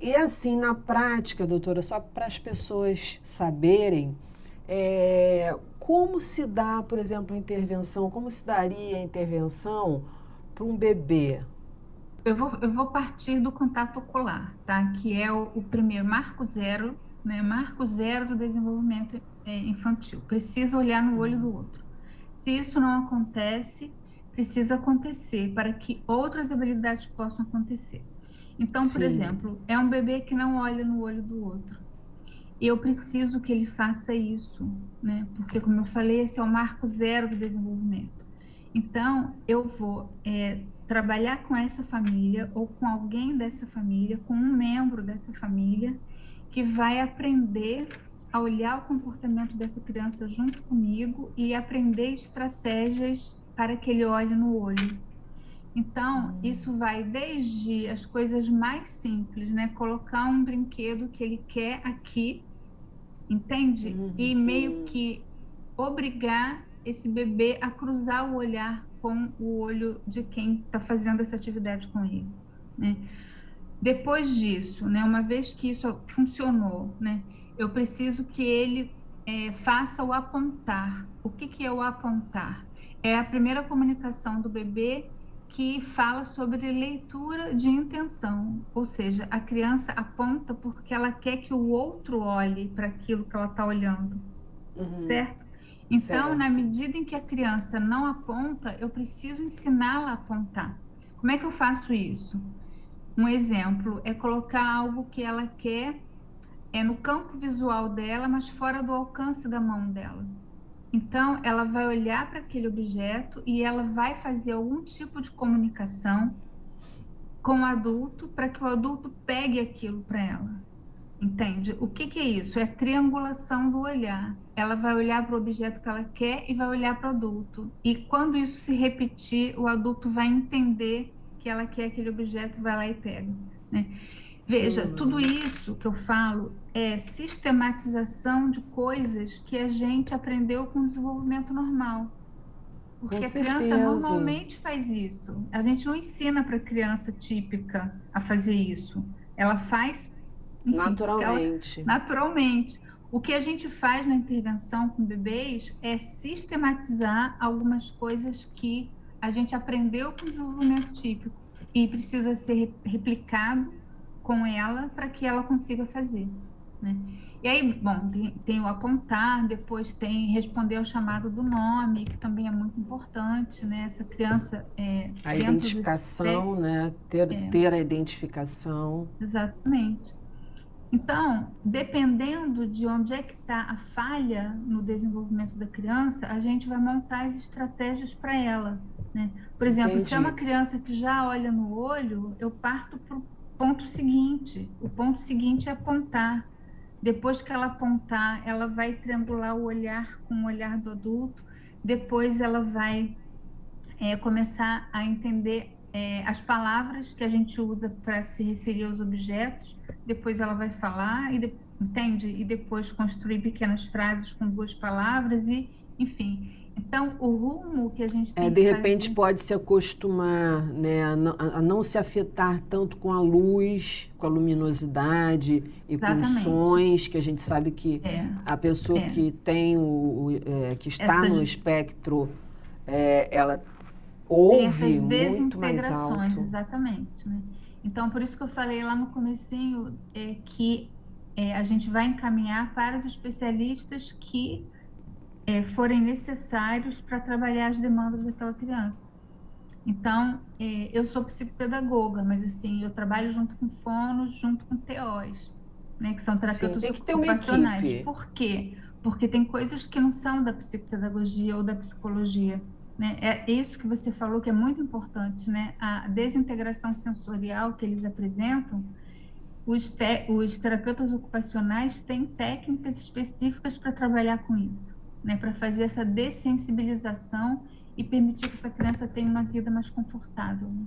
E assim, na prática, doutora, só para as pessoas saberem, como se dá, por exemplo, a intervenção, como se daria a intervenção para um bebê? Eu vou partir do contato ocular, tá? Que é o primeiro marco zero, né? Marco zero do desenvolvimento infantil. Precisa olhar no olho do outro. Se isso não acontece, precisa acontecer para que outras habilidades possam acontecer. Então, por Sim, exemplo, é um bebê que não olha no olho do outro. Eu preciso que ele faça isso, né? Porque, como eu falei, esse é o marco zero do desenvolvimento. Então, eu vou trabalhar com essa família ou com alguém dessa família, com um membro dessa família, que vai aprender a olhar o comportamento dessa criança junto comigo e aprender estratégias para que ele olhe no olho. Então, isso vai desde as coisas mais simples, né? Colocar um brinquedo que ele quer aqui, entende? E meio que obrigar esse bebê a cruzar o olhar com o olho de quem está fazendo essa atividade com ele, né? Depois disso, né, uma vez que isso funcionou, né, eu preciso que ele faça o apontar. O que que é o apontar? É a primeira comunicação do bebê que fala sobre leitura de intenção, ou seja, a criança aponta porque ela quer que o outro olhe para aquilo que ela está olhando, certo? Então, na certo. medida em que a criança não aponta, eu preciso ensiná-la a apontar. Como é que eu faço isso? Um exemplo é colocar algo que ela quer no campo visual dela, mas fora do alcance da mão dela. Então, ela vai olhar para aquele objeto e ela vai fazer algum tipo de comunicação com o adulto para que o adulto pegue aquilo para ela. Entende? O que que é isso? É triangulação do olhar. Ela vai olhar para o objeto que ela quer e vai olhar para o adulto. E quando isso se repetir, o adulto vai entender que ela quer aquele objeto, vai lá e pega, né? Veja, tudo isso que eu falo é sistematização de coisas que a gente aprendeu com o desenvolvimento normal. Com Porque a criança certeza. normalmente faz isso. A gente não ensina para a criança típica a fazer isso. Ela faz, enfim, porque ela Naturalmente. naturalmente. O que a gente faz na intervenção com bebês é sistematizar algumas coisas que a gente aprendeu com o desenvolvimento típico e precisa ser replicado com ela para que ela consiga fazer, né? E aí, bom, tem o apontar, depois tem responder ao chamado do nome, que também é muito importante, né? Essa criança A dentro do identificação, espectro, né? Ter a identificação. exatamente. Então, dependendo de onde é que está a falha no desenvolvimento da criança, a gente vai montar as estratégias para ela, né? Por exemplo, se é uma Entendi. criança que já olha no olho, eu parto para o ponto seguinte. O ponto seguinte é apontar. Depois que ela apontar, ela vai triangular o olhar com o olhar do adulto. Depois ela vai começar a entender as palavras que a gente usa para se referir aos objetos. Depois ela vai falar, entende? E depois construir pequenas frases com duas palavras, e, enfim. Então, o rumo que a gente tem De que repente fazer, pode se acostumar, né, a não se afetar tanto com a luz, com a luminosidade e com os exatamente, sons, que a gente sabe que é, a pessoa é, que tem que está no essas, espectro, ela tem essas ouve muito mais desintegrações, alto. exatamente, né? Então, por isso que eu falei lá no comecinho que a gente vai encaminhar para os especialistas que forem necessários para trabalhar as demandas daquela criança. Então, eu sou psicopedagoga, mas assim, eu trabalho junto com fonos, junto com TOs, né, que são Sim, terapeutas tem que ter uma ocupacionais. equipe. Por quê? Porque tem coisas que não são da psicopedagogia ou da psicologia, né? É isso que você falou que é muito importante, né? A desintegração sensorial que eles apresentam, os terapeutas ocupacionais têm técnicas específicas para trabalhar com isso, né? Para fazer essa dessensibilização e permitir que essa criança tenha uma vida mais confortável, né?